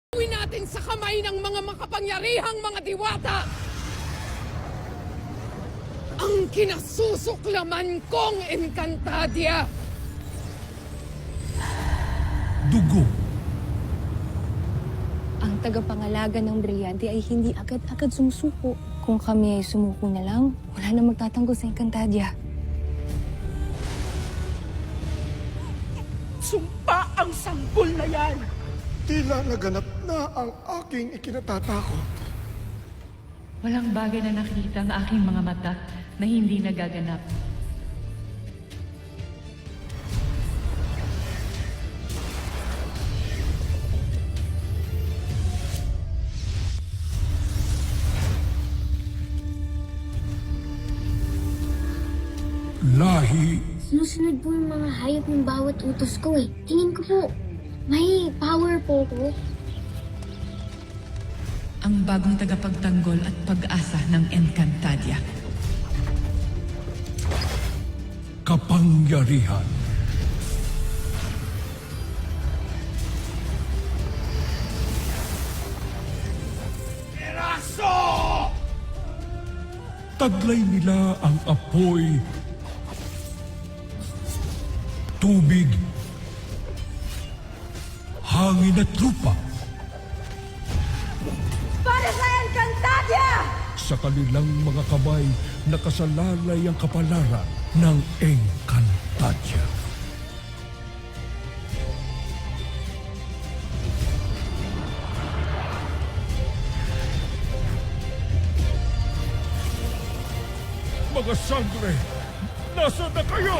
Gawin natin sa kamay ng mga makapangyarihang mga diwata ang kinasusuklaman kong Encantadia. Dugo. Ang tagapangalaga ng Brilyante ay hindi agad-agad sumusuko. Kung kami ay sumuko na lang, wala na magtatanggol sa Encantadia. Sumpa ang sanggol na yan! Tila naganap na ang aking ikinatatakot. Walang bagay na nakikita ang aking mga mata na hindi nagaganap. Lahi. Sinusunod po yung mga hayop ng bawat utos ko eh. Tingin ko po, may power po ko. Ang bagong tagapagtanggol at pag-asa ng Encantadia. Kapangyarihan. Eraso! Taglay nila ang apoy, tubig, hangin at lupa. Para sa Encantadia! Sa kanilang mga kamay, nakasalalay ang kapalaran ng Encantadia. Mga sangre, nasaan na kayo?